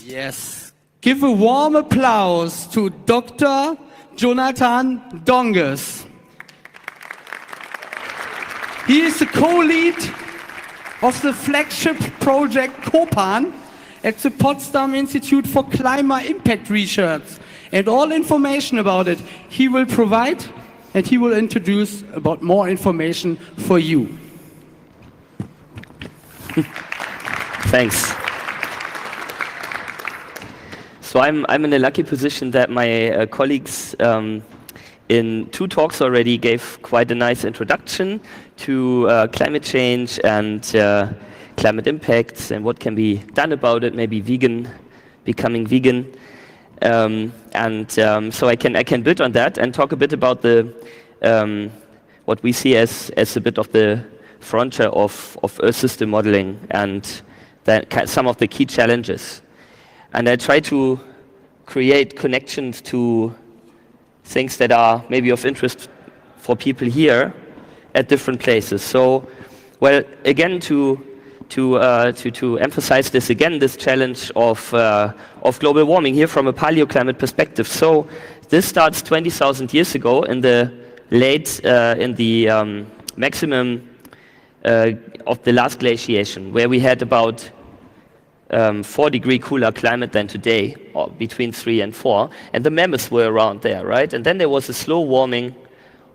Yes. Give a warm applause to Dr. Jonathan Donges. He is the co-lead of the flagship project COPAN at the Potsdam Institute for Climate Impact Research. And all information about it he will provide, and he will introduce about more information for you. Thanks. So I'm in a lucky position that my colleagues in 2 talks already gave quite a nice introduction to climate change and climate impacts and what can be done about it, maybe becoming vegan. So I can build on that and talk a bit about the what we see as a bit of the frontier of Earth system modeling and some of the key challenges. And I try to create connections to things that are maybe of interest for people here at different places. So, well, again, to emphasize this again, this challenge of global warming here from a paleoclimate perspective. So, this starts 20,000 years ago in the maximum of the last glaciation, where we had about 4-degree cooler climate than today, or between 3 and 4, and the mammoths were around there, right? And then there was a slow warming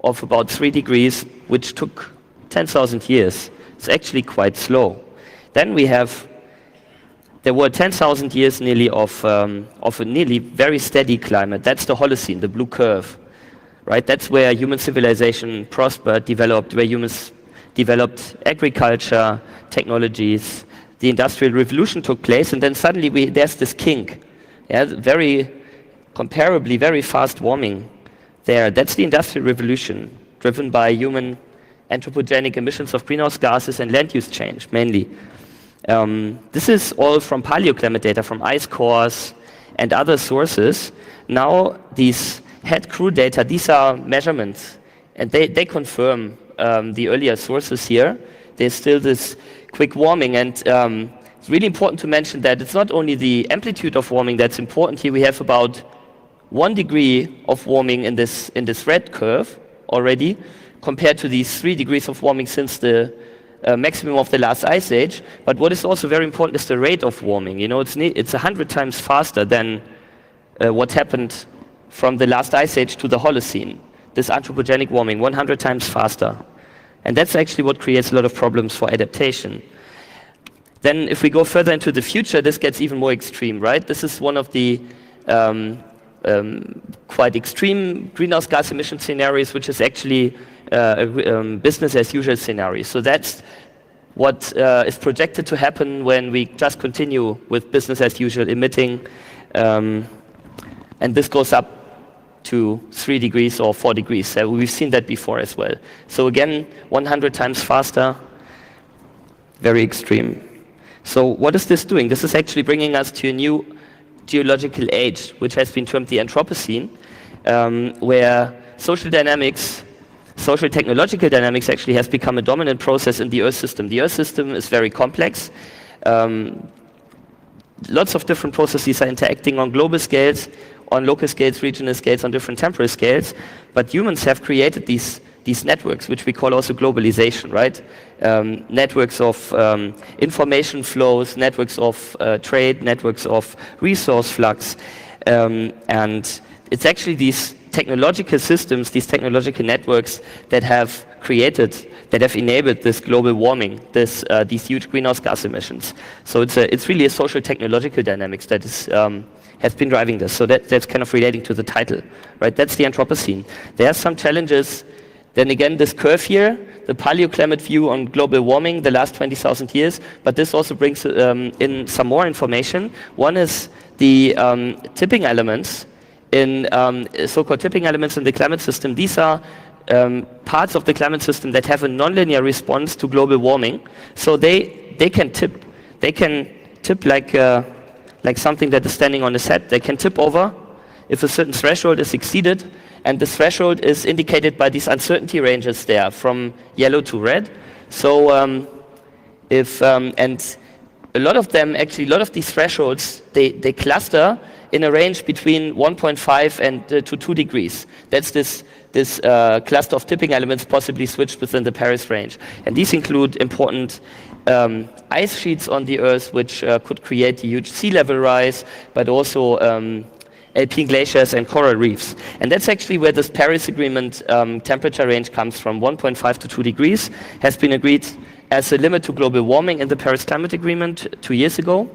of about 3 degrees, which took 10,000 years. It's actually quite slow. Then there were 10,000 years nearly of a nearly very steady climate. That's the Holocene, the blue curve, right? That's where human civilization prospered, developed, where humans developed agriculture, technologies. The Industrial Revolution took place, and then suddenly there's this kink. Yeah, comparably very fast warming there. That's the Industrial Revolution, driven by human anthropogenic emissions of greenhouse gases and land use change, mainly. This is all from paleoclimate data, from ice cores and other sources. Now, these head crew data, these are measurements, and they confirm the earlier sources here. There's still this quick warming, and it's really important to mention that it's not only the amplitude of warming that's important here. We have about 1 degree of warming in this red curve already, compared to these 3 degrees of warming since the maximum of the last ice age. But what is also very important is the rate of warming. You know, it's 100 times faster than what happened from the last ice age to the Holocene. This anthropogenic warming, 100 times faster. And that's actually what creates a lot of problems for adaptation. Then if we go further into the future, this gets even more extreme, right? This is one of the quite extreme greenhouse gas emission scenarios, which is actually a business as usual scenario. So that's what is projected to happen when we just continue with business as usual emitting. And this goes up to 3 degrees or 4 degrees. So we've seen that before as well. So again, 100 times faster, very extreme. So what is this doing? This is actually bringing us to a new geological age, which has been termed the Anthropocene, where social technological dynamics actually has become a dominant process in the Earth system. The Earth system is very complex. Lots of different processes are interacting on global scales, on local scales, regional scales, on different temporal scales, but humans have created these networks, which we call also globalization, right? Networks of information flows, networks of trade, networks of resource flux, and it's actually these technological systems, these technological networks that have enabled this global warming, these huge greenhouse gas emissions. So it's really a social technological dynamics that has been driving this. So that's kind of relating to the title, right? That's the Anthropocene. There are some challenges. Then again, this curve here, the paleoclimate view on global warming, the last 20,000 years, but this also brings in some more information. One is the tipping elements, so-called tipping elements in the climate system. These are parts of the climate system that have a nonlinear response to global warming. So they can tip. They can tip like like something that is standing on a set, they can tip over if a certain threshold is exceeded, and the threshold is indicated by these uncertainty ranges there, from yellow to red. So and a lot of them, actually, a lot of these thresholds, they cluster in a range between 1.5 and to 2 degrees. That's this cluster of tipping elements possibly switched within the Paris range. And these include important ice sheets on the Earth, which could create a huge sea level rise, but also alpine glaciers and coral reefs. And that's actually where this Paris Agreement temperature range comes from. 1.5 to 2 degrees has been agreed as a limit to global warming in the Paris Climate Agreement 2 years ago.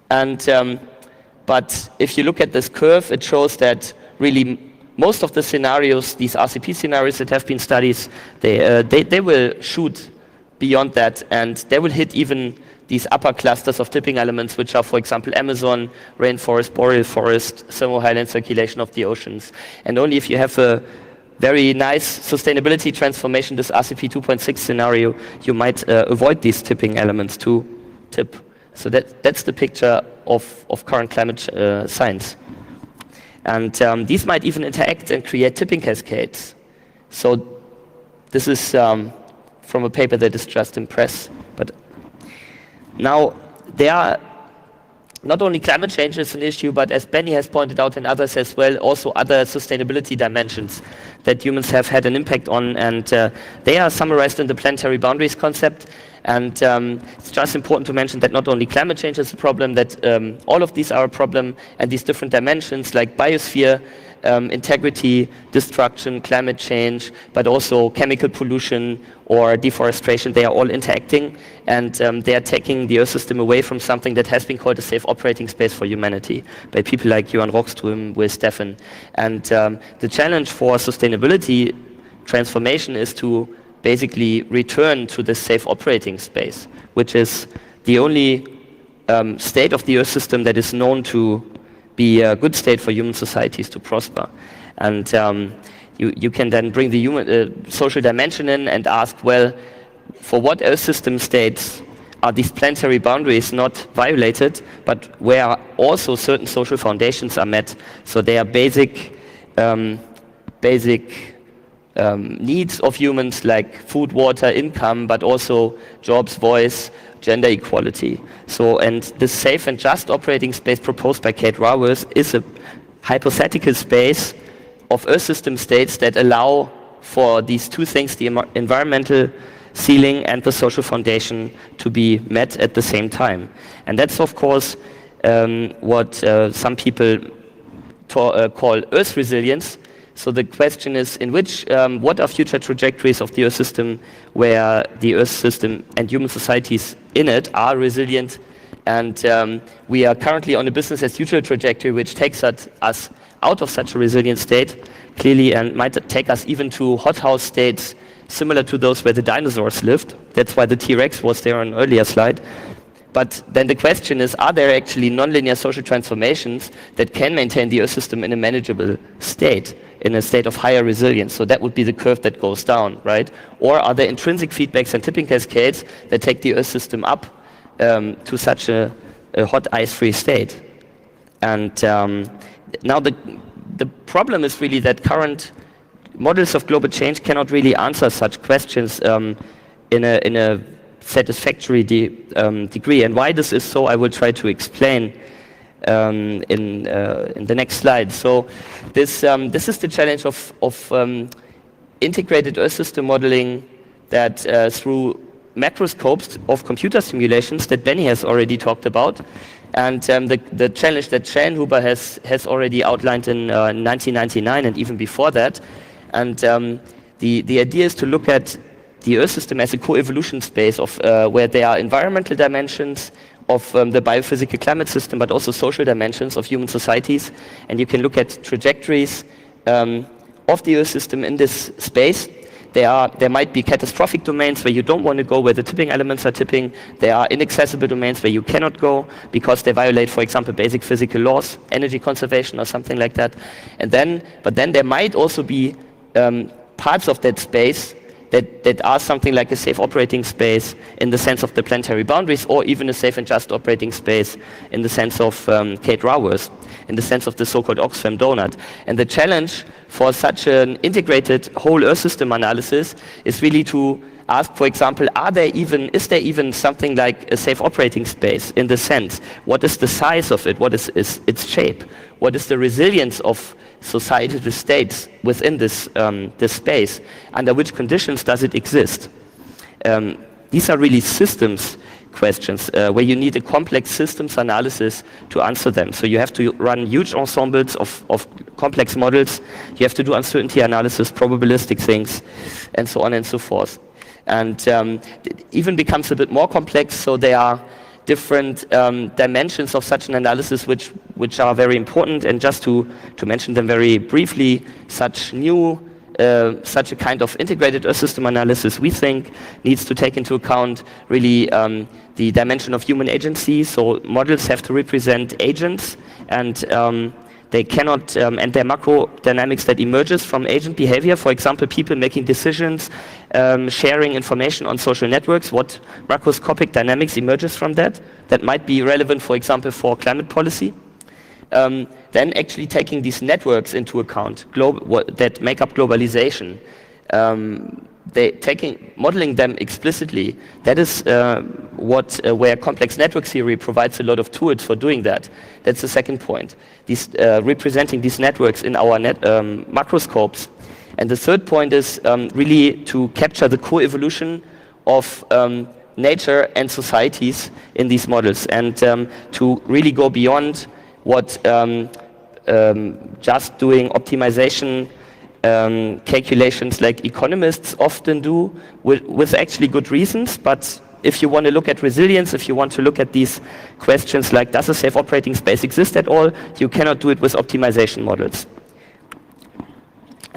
And but if you look at this curve, it shows that really most of the scenarios, these RCP scenarios that have been studied, they will shoot beyond that, and they will hit even these upper clusters of tipping elements, which are, for example, Amazon, rainforest, boreal forest, thermohighland circulation of the oceans. And only if you have a very nice sustainability transformation, this RCP 2.6 scenario, you might avoid these tipping elements to tip. So that's the picture of current climate science. And these might even interact and create tipping cascades. So this is from a paper that is just in press. But now, there are not only climate change is an issue, but as Benny has pointed out and others as well, also other sustainability dimensions that humans have had an impact on, and they are summarized in the planetary boundaries concept. And it's just important to mention that not only climate change is a problem, that all of these are a problem, and these different dimensions like biosphere, integrity, destruction, climate change, but also chemical pollution or deforestation, they are all interacting, and they are taking the Earth system away from something that has been called a safe operating space for humanity by people like Johan Rockström, Will Steffen. And the challenge for sustainability transformation is to basically return to this safe operating space, which is the only state of the Earth system that is known to be a good state for human societies to prosper. And you can then bring the human social dimension in and ask, well, for what Earth system states are these planetary boundaries not violated, but where also certain social foundations are met? So they are basic needs of humans like food, water, income, but also jobs, voice, gender equality. So, and this safe and just operating space proposed by Kate Raworth is a hypothetical space of Earth system states that allow for these two things, the environmental ceiling and the social foundation, to be met at the same time. And that's, of course, what some people call Earth resilience. So the question is, what are future trajectories of the Earth system where the Earth system and human societies in it are resilient? And we are currently on a business as usual trajectory, which takes us out of such a resilient state, clearly, and might take us even to hothouse states similar to those where the dinosaurs lived. That's why the T-Rex was there on an earlier slide. But then the question is, are there actually nonlinear social transformations that can maintain the Earth system in a manageable state, in a state of higher resilience? So that would be the curve that goes down, right? Or are there intrinsic feedbacks and tipping cascades that take the Earth system up to such a hot ice-free state? And now the problem is really that current models of global change cannot really answer such questions in a satisfactory degree. And why this is so, I will try to explain in the next slide. So this is the challenge of integrated Earth system modeling that through macroscopes of computer simulations that Benny has already talked about, and the challenge that Schellnhuber has already outlined in 1999 and even before that. And the idea is to look at the Earth system as a co-evolution space of where there are environmental dimensions of the biophysical climate system, but also social dimensions of human societies. And you can look at trajectories of the Earth system in this space. There might be catastrophic domains where you don't want to go, where the tipping elements are tipping. There are inaccessible domains where you cannot go because they violate, for example, basic physical laws, energy conservation or something like that. But then there might also be parts of that space that are something like a safe operating space in the sense of the planetary boundaries, or even a safe and just operating space in the sense of Kate Raworth, in the sense of the so-called Oxfam donut. And the challenge for such an integrated whole Earth system analysis is really to ask, for example, is there even something like a safe operating space in the sense, what is the size of it, what is its shape, what is the resilience of societal states within this space, under which conditions does it exist? These are really systems questions where you need a complex systems analysis to answer them. So you have to run huge ensembles of complex models, you have to do uncertainty analysis, probabilistic things, and so on and so forth. And it even becomes a bit more complex, so there are different dimensions of such an analysis which are very important. And just to mention them very briefly, such a kind of integrated Earth system analysis, we think, needs to take into account really the dimension of human agency. So models have to represent agents, and they cannot, and their macro dynamics that emerges from agent behavior, for example, people making decisions, sharing information on social networks, what macroscopic dynamics emerges from that might be relevant, for example, for climate policy. Then actually taking these networks into account that make up globalization, modeling them explicitly. That is where complex network theory provides a lot of tools for doing that. That's the second point. Representing these networks in our macroscopes. And the third point is really to capture the co-evolution of nature and societies in these models, and to really go beyond what just doing optimization calculations like economists often do with actually good reasons. But if you want to look at resilience, if you want to look at these questions like does a safe operating space exist at all, you cannot do it with optimization models.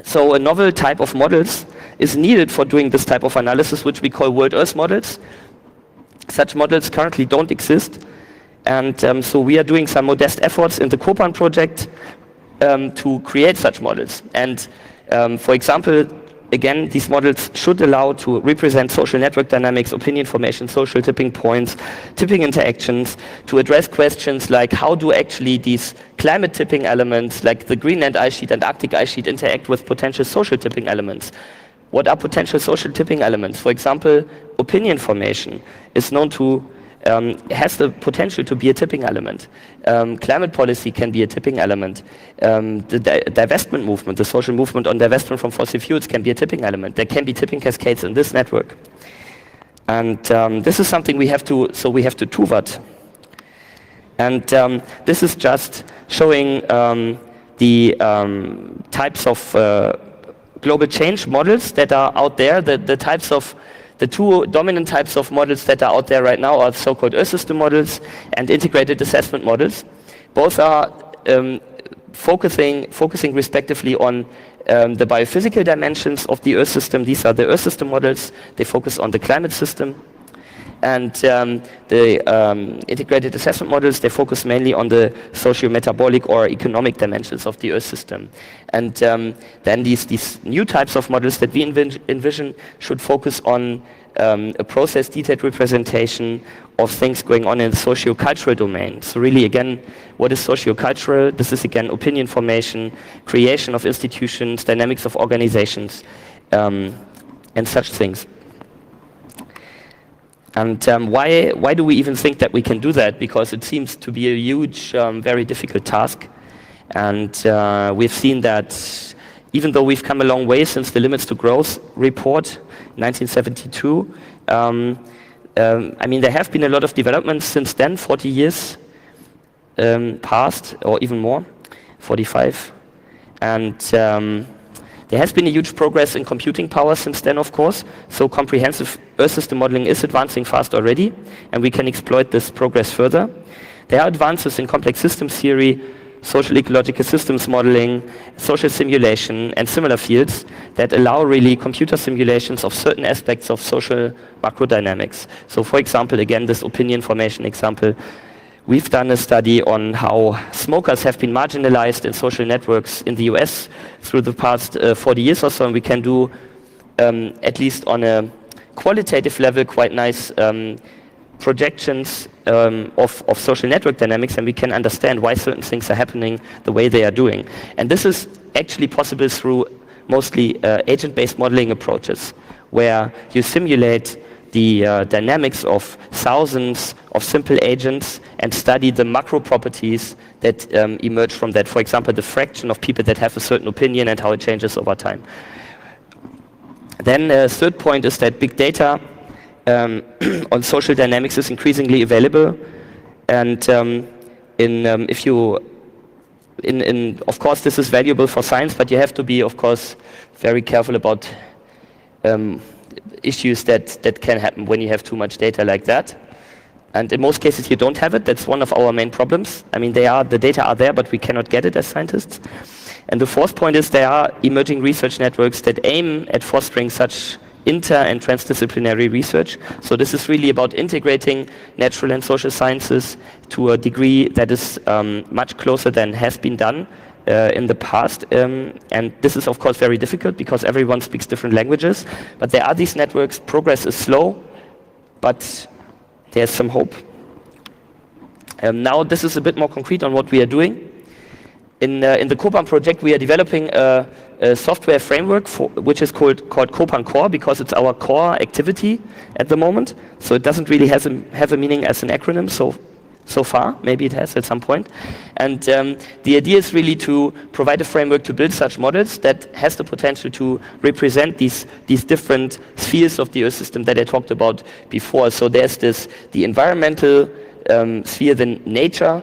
So a novel type of models is needed for doing this type of analysis, which we call world Earth models. Such models currently don't exist. And so we are doing some modest efforts in the COPAN project to create such models. And for example, again, these models should allow to represent social network dynamics, opinion formation, social tipping points, tipping interactions, to address questions like how do actually these climate tipping elements like the Greenland ice sheet and Arctic ice sheet interact with potential social tipping elements. What are potential social tipping elements? For example, opinion formation is known to has the potential to be a tipping element. Climate policy can be a tipping element. The divestment movement, the social movement on divestment from fossil fuels can be a tipping element. There can be tipping cascades in this network. And this is something we have to tuvert. And this is just showing the types of global change models that are out there, the two dominant types of models that are out there right now are so-called Earth system models and integrated assessment models. Both are focusing respectively on the biophysical dimensions of the Earth system. These are the Earth system models. They focus on the climate system. And the integrated assessment models, they focus mainly on the socio-metabolic or economic dimensions of the Earth system. And then these new types of models that we envision should focus on a process detailed representation of things going on in the socio-cultural domain. So really, again, what is socio-cultural? This is, again, opinion formation, creation of institutions, dynamics of organizations, and such things. And why do we even think that we can do that? Because it seems to be a huge, very difficult task. And we've seen that even though we've come a long way since the Limits to Growth report, 1972, I mean, there have been a lot of developments since then, 40 years passed, or even more, 45. And there has been a huge progress in computing power since then, of course, so comprehensive Earth system modeling is advancing fast already, and we can exploit this progress further. There are advances in complex systems theory, social ecological systems modeling, social simulation, and similar fields that allow really computer simulations of certain aspects of social macrodynamics. So for example, again, this opinion formation example, we've done a study on how smokers have been marginalized in social networks in the US through the past 40 years or so, and we can do at least on a qualitative level, quite nice projections of social network dynamics, and we can understand why certain things are happening the way they are doing. And this is actually possible through mostly agent-based modeling approaches, where you simulate the dynamics of thousands of simple agents and study the macro properties that emerge from that. For example, the fraction of people that have a certain opinion and how it changes over time. Then the third point is that big data on social dynamics is increasingly available, and of course this is valuable for science, but you have to be, of course, very careful about issues that can happen when you have too much data like that. And in most cases you don't have it. That's one of our main problems. I mean, the data are there, but we cannot get it as scientists. And the fourth point is there are emerging research networks that aim at fostering such inter- and transdisciplinary research. So this is really about integrating natural and social sciences to a degree that is much closer than has been done in the past. And this is, of course, very difficult because everyone speaks different languages. But there are these networks. Progress is slow, but there's some hope. Now this is a bit more concrete on what we are doing. In the Copan project, we are developing a software framework which is called Copan Core, because it's our core activity at the moment. So it doesn't really have a meaning as an acronym so far. Maybe it has at some point. And the idea is really to provide a framework to build such models that has the potential to represent these different spheres of the Earth system that I talked about before. So there's the environmental sphere, then nature,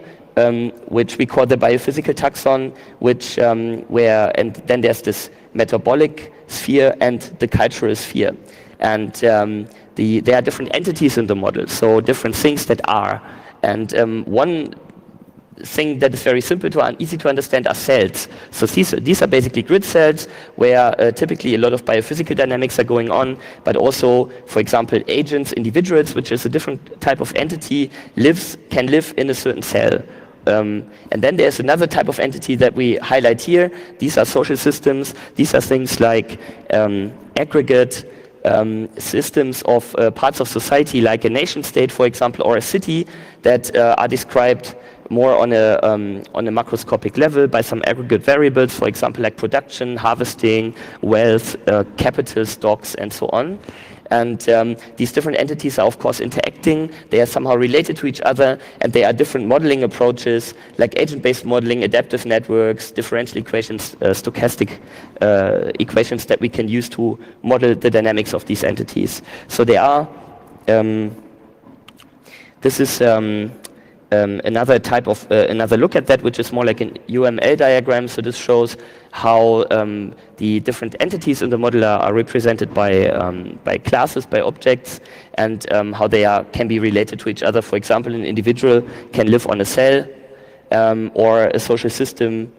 which we call the biophysical taxon, and then there's this metabolic sphere and the cultural sphere. And there are different entities in the model, so different things that are. And one thing that is very simple and easy to understand are cells. So these are basically grid cells where typically a lot of biophysical dynamics are going on, but also, for example, agents, individuals, which is a different type of entity, can live in a certain cell. And then there's another type of entity that we highlight here. These are social systems. These are things like aggregate systems of parts of society, like a nation state, for example, or a city, that are described more on a macroscopic level by some aggregate variables, for example, like production, harvesting, wealth, capital stocks, and so on. And these different entities are, of course, interacting. They are somehow related to each other, and there are different modeling approaches, like agent-based modeling, adaptive networks, differential equations, stochastic equations that we can use to model the dynamics of these entities. So there are. This is another type of another look at that, which is more like an UML diagram. So this shows how the different entities in the model are represented by classes, by objects, and how they can be related to each other. For example, an individual can live on a cell, or a social system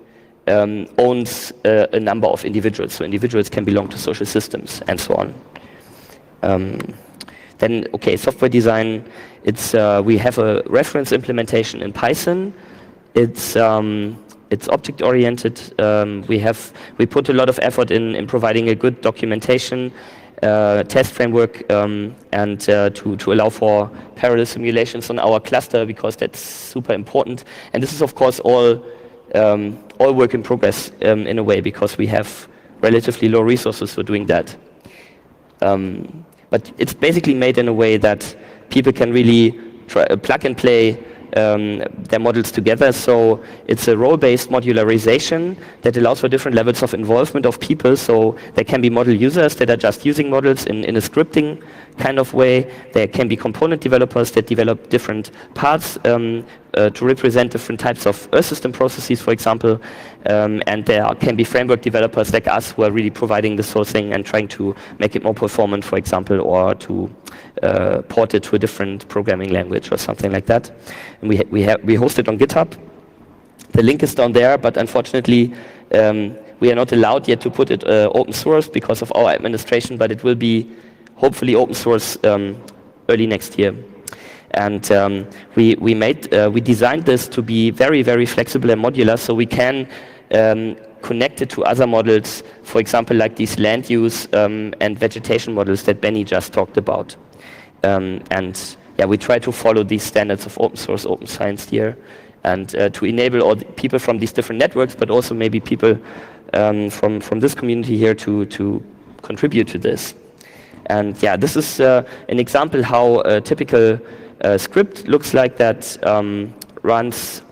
owns a number of individuals. So individuals can belong to social systems, and so on. Then, okay, software design. We have a reference implementation in Python. It's object-oriented. We put a lot of effort in providing a good documentation, test framework, and to allow for parallel simulations on our cluster, because that's super important. And this is, of course, all work in progress in a way, because we have relatively low resources for doing that. But it's basically made in a way that people can really plug and play their models together. So it's a role-based modularization that allows for different levels of involvement of people. So there can be model users that are just using models in a scripting kind of way. There can be component developers that develop different parts to represent different types of Earth system processes, for example. And there can be framework developers like us who are really providing the sourcing and trying to make it more performant, for example, or to port it to a different programming language or something like that. And we host it on GitHub. The link is down there, but unfortunately we are not allowed yet to put it open source because of our administration, but it will be hopefully open source early next year. And we designed this to be very, very flexible and modular, so we can connected to other models, for example, like these land use and vegetation models that Benny just talked about. And yeah, we try to follow these standards of open source, open science here, and to enable all the people from these different networks, but also maybe people from this community here to contribute to this. And yeah, this is an example how a typical script looks like that runs,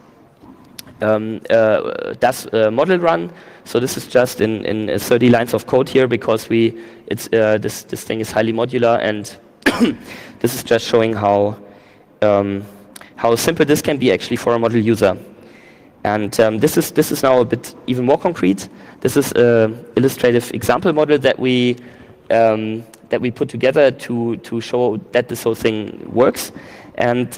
does model run. So this is just in 30 lines of code here because this thing is highly modular, and this is just showing how simple this can be actually for a model user. And this is now a bit even more concrete. This is an illustrative example model that we put together to show that this whole thing works. And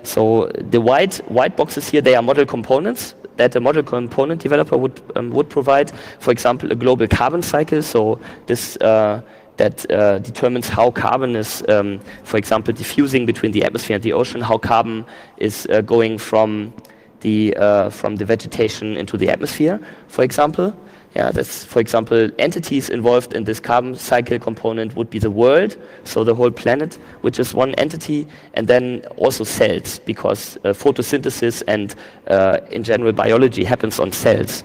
so the white boxes here, they are model components that a model component developer would provide. For example, a global carbon cycle. So this that determines how carbon is, for example, diffusing between the atmosphere and the ocean. How carbon is going from the vegetation into the atmosphere, for example. Yeah, that's, for example, entities involved in this carbon cycle component would be the world, so the whole planet, which is one entity, and then also cells, because photosynthesis and, in general, biology happens on cells.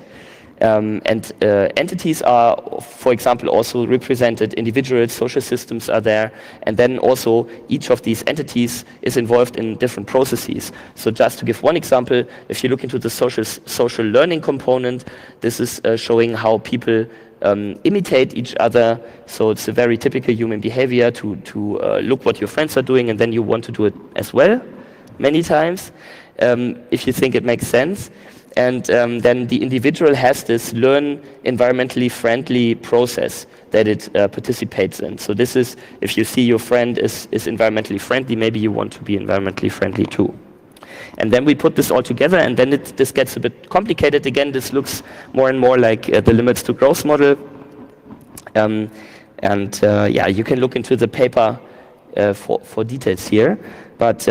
And entities are, for example, also represented, individuals, social systems are there, and then also each of these entities is involved in different processes. So just to give one example, if you look into the social learning component, this is showing how people imitate each other. So it's a very typical human behavior to look what your friends are doing, and then you want to do it as well, many times, if you think it makes sense. And then the individual has this learn environmentally friendly process that it participates in. So this is, if you see your friend is environmentally friendly, maybe you want to be environmentally friendly too. And then we put this all together, and then this gets a bit complicated again. This looks more and more like the limits to growth model. Yeah, you can look into the paper for details here. But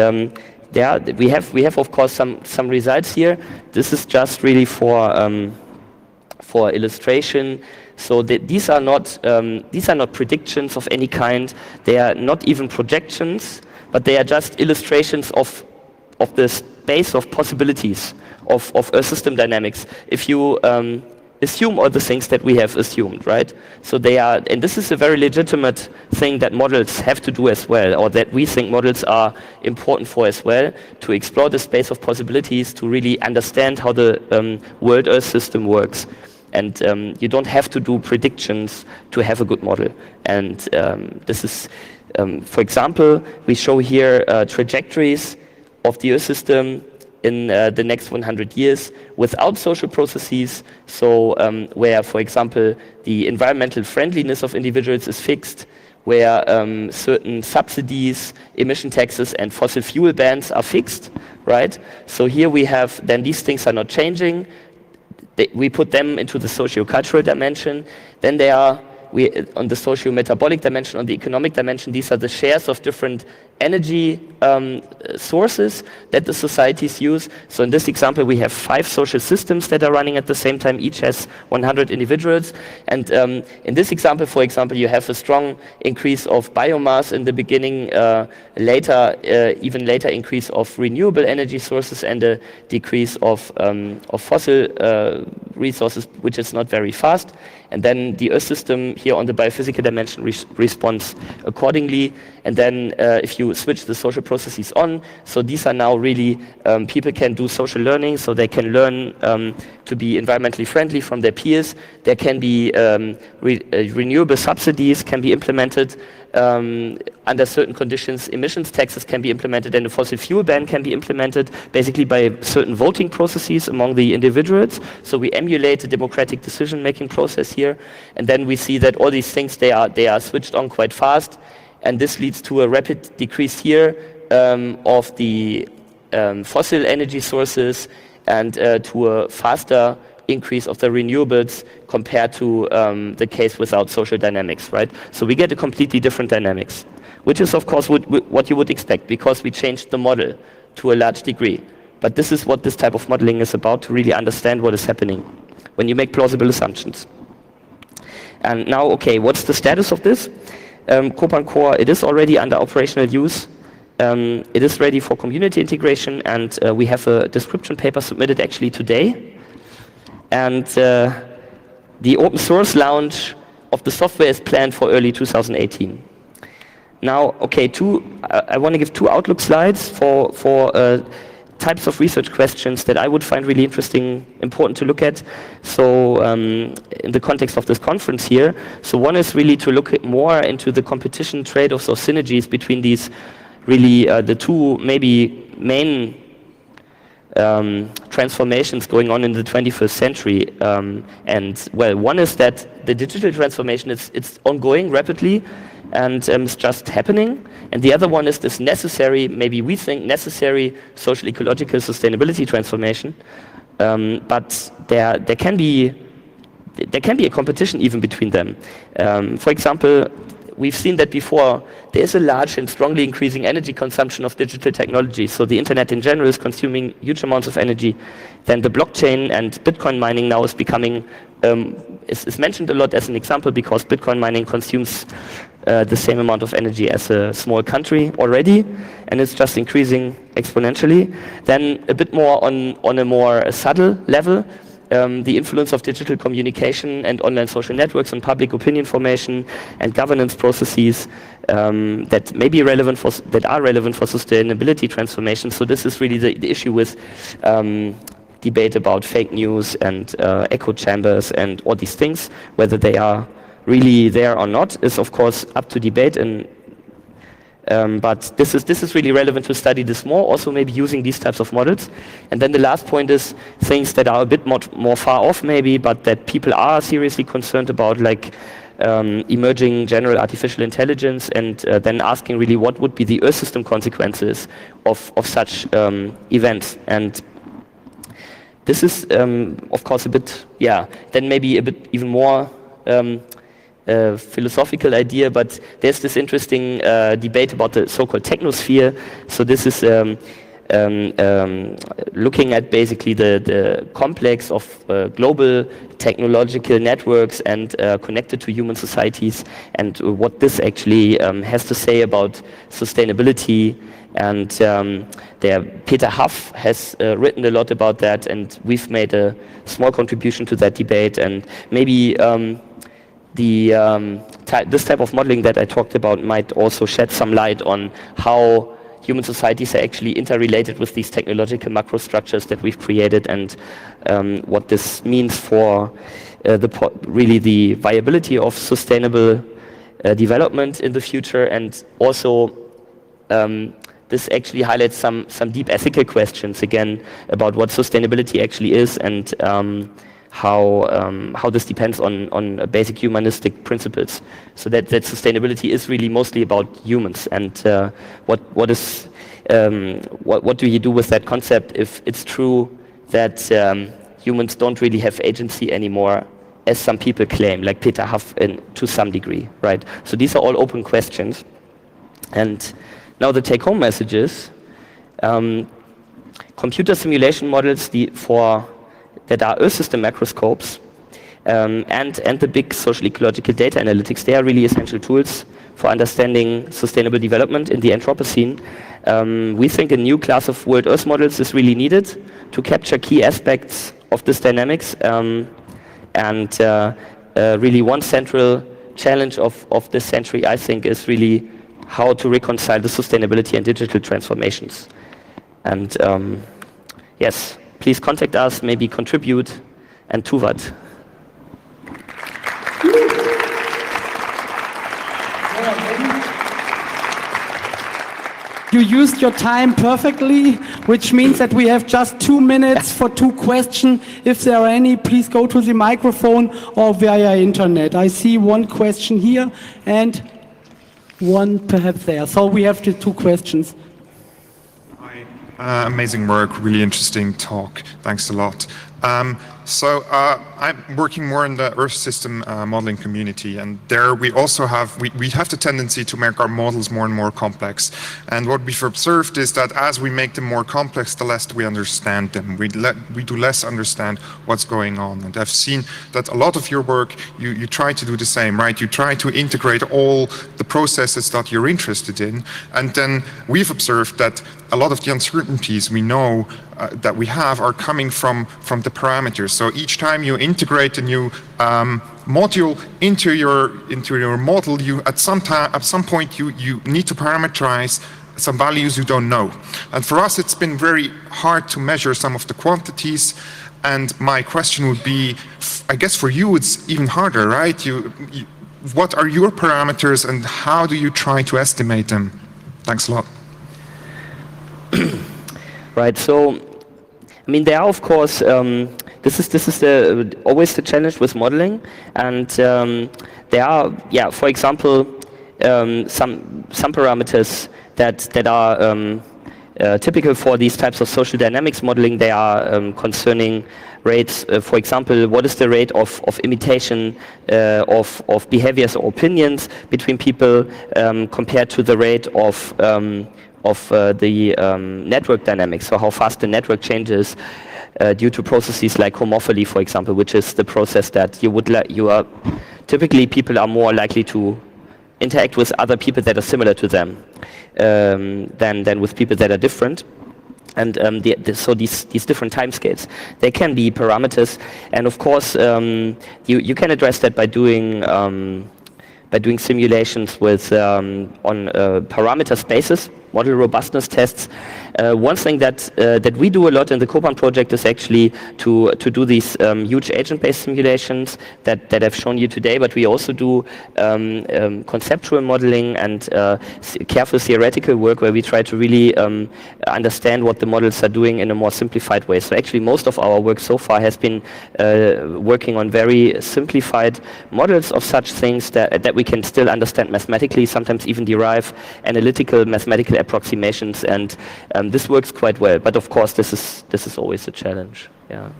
yeah, we have of course some results here. This is just really for illustration. So these are not predictions of any kind. They are not even projections, but they are just illustrations of the space of possibilities of Earth system dynamics. If you assume all the things that we have assumed, right? So they are, and this is a very legitimate thing that models have to do as well, or that we think models are important for as well, to explore the space of possibilities, to really understand how the world Earth system works. And you don't have to do predictions to have a good model. And this is, for example, we show here trajectories of the Earth system in the next 100 years without social processes, so where, for example, the environmental friendliness of individuals is fixed, where certain subsidies, emission taxes, and fossil fuel bans are fixed, right? So here we have, then these things are not changing. We put them into the socio-cultural dimension. Then they are, on the socio-metabolic dimension, on the economic dimension, these are the shares of different energy sources that the societies use. So in this example, we have 5 social systems that are running at the same time. Each has 100 individuals. And in this example, for example, you have a strong increase of biomass in the beginning, even later increase of renewable energy sources, and a decrease of fossil resources, which is not very fast. And then the Earth system here on the biophysical dimension responds accordingly. And then if you switch the social processes on, so these are now really, people can do social learning, so they can learn to be environmentally friendly from their peers. There can be renewable subsidies can be implemented under certain conditions. Emissions taxes can be implemented, and a fossil fuel ban can be implemented basically by certain voting processes among the individuals. So we emulate the democratic decision-making process here, and then we see that all these things, they are switched on quite fast, and this leads to a rapid decrease here of the fossil energy sources, and to a faster increase of the renewables compared to the case without social dynamics, right? So we get a completely different dynamics, which is of course what you would expect, because we changed the model to a large degree. But this is what this type of modeling is about, to really understand what is happening when you make plausible assumptions. And now, okay, what's the status of this? Copan Core, it is already under operational use. It is ready for community integration, and we have a description paper submitted actually today. And the open source launch of the software is planned for early 2018. Now, okay, I want to give 2 Outlook slides for types of research questions that I would find really interesting, important to look at. So in the context of this conference here, so one is really to look more into the competition, trade-offs or synergies between these really the 2 maybe main transformations going on in the 21st century. And well, one is that the digital transformation, it's ongoing rapidly and it's just happening. And the other one is this necessary, maybe we think necessary, social ecological sustainability transformation. But there can be a competition even between them. For example, we've seen that before. There is a large and strongly increasing energy consumption of digital technology. So the internet in general is consuming huge amounts of energy. Then the blockchain and Bitcoin mining now is becoming, is mentioned a lot as an example because Bitcoin mining consumes the same amount of energy as a small country already, and it's just increasing exponentially. Then a bit more on a more subtle level, the influence of digital communication and online social networks on public opinion formation and governance processes that may be relevant that are relevant for sustainability transformation. So this is really the issue with debate about fake news and echo chambers and all these things. Whether they are really there or not is of course up to debate, and but this is really relevant to study this more, also maybe using these types of models. And then the last point is things that are a bit more far off maybe, but that people are seriously concerned about, like emerging general artificial intelligence, and then asking really what would be the Earth system consequences of such events. And this is of course a bit, then maybe a bit even more philosophical idea, but there's this interesting debate about the so-called technosphere. So this is looking at basically the complex of global technological networks and connected to human societies, and what this actually has to say about sustainability. And Peter Huff has written a lot about that, and we've made a small contribution to that debate. And maybe this type of modeling that I talked about might also shed some light on how human societies are actually interrelated with these technological macrostructures that we've created, and what this means for really the viability of sustainable development in the future. And also this actually highlights some deep ethical questions again about what sustainability actually is, and how this depends on basic humanistic principles. So that sustainability is really mostly about humans, and what do you do with that concept if it's true that humans don't really have agency anymore, as some people claim, like Peter Huff to some degree, right? So these are all open questions. And now the take-home message is computer simulation models that are Earth system macroscopes, and the big social ecological data analytics, they are really essential tools for understanding sustainable development in the Anthropocene. We think a new class of world Earth models is really needed to capture key aspects of this dynamics, and really one central challenge of this century, I think, is really how to reconcile the sustainability and digital transformations. And yes, please contact us, maybe contribute, and to what? You used your time perfectly, which means that we have just 2 minutes for 2 questions. If there are any, please go to the microphone or via internet. I see one question here and one perhaps there. So we have the 2 questions. Amazing work, really interesting talk. Thanks a lot. So I'm working more in the Earth system modeling community, and there we also have we have the tendency to make our models more and more complex. And what we've observed is that as we make them more complex, the less we understand them. We do less understand what's going on. And I've seen that a lot of your work, you try to do the same, right? You try to integrate all the processes that you're interested in, and then we've observed that a lot of the uncertainties we know that we have are coming from the parameters. So each time you integrate a new module into your model, you at some point you need to parameterize some values you don't know. And for us, it's been very hard to measure some of the quantities. And my question would be, I guess for you it's even harder, right? What are your parameters and how do you try to estimate them? Thanks a lot. Right. So, I mean, there are of course this is always the challenge with modeling, and there are, yeah, for example, some parameters that are typical for these types of social dynamics modeling. They are concerning rates. For example, what is the rate of imitation of behaviors or opinions between people compared to the rate of the network dynamics, so how fast the network changes due to processes like homophily, for example, which is the process that typically people are more likely to interact with other people that are similar to them than with people that are different. And so these different timescales, they can be parameters, and of course you can address that by doing simulations with on parameter spaces, model robustness tests. One thing that we do a lot in the Copan project is actually to do these huge agent-based simulations that I've shown you today, but we also do conceptual modeling and careful theoretical work where we try to really understand what the models are doing in a more simplified way. So actually most of our work so far has been working on very simplified models of such things that we can still understand mathematically, sometimes even derive analytical mathematical approximations, and this works quite well. But of course, this is always a challenge. Yeah.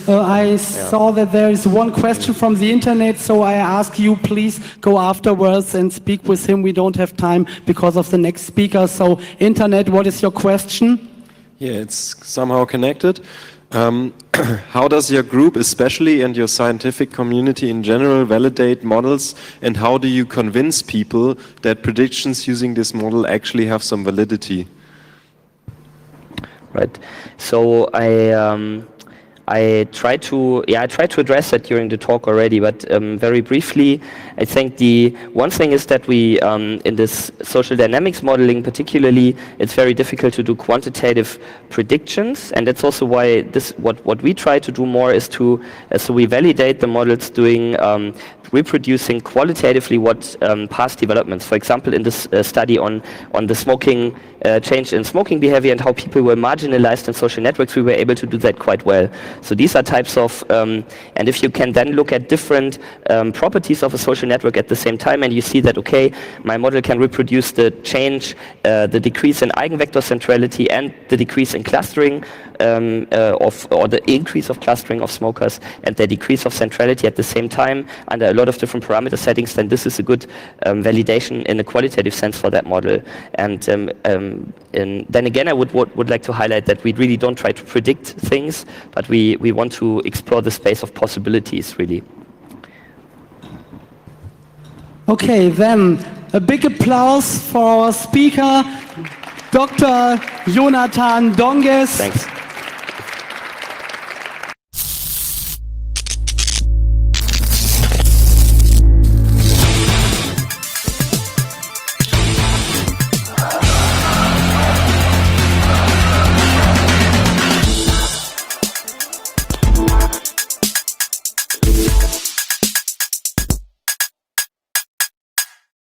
I saw that there is one question from the internet, so I ask you, please go afterwards and speak with him. We don't have time because of the next speaker. So, internet, what is your question? Yeah, it's somehow connected. How does your group, especially, and your scientific community in general, validate models, and how do you convince people that predictions using this model actually have some validity? Right. So I tried to address that during the talk already, but very briefly, I think the one thing is that we, in this social dynamics modeling particularly, it's very difficult to do quantitative predictions, and that's also why what we try to do more is to, so we validate the models doing reproducing qualitatively what past developments, for example, in this study on the smoking, change in smoking behavior and how people were marginalized in social networks, we were able to do that quite well. So these are types of, and if you can then look at different properties of a social network at the same time, and you see that, okay, my model can reproduce the change, the decrease in eigenvector centrality and the decrease in clustering or the increase of clustering of smokers and the decrease of centrality at the same time under a lot of different parameter settings, then this is a good validation in a qualitative sense for that model. And then again, I would like to highlight that we really don't try to predict things, but we want to explore the space of possibilities, really. Okay, then a big applause for our speaker, Dr. Jonathan Donges. Thanks.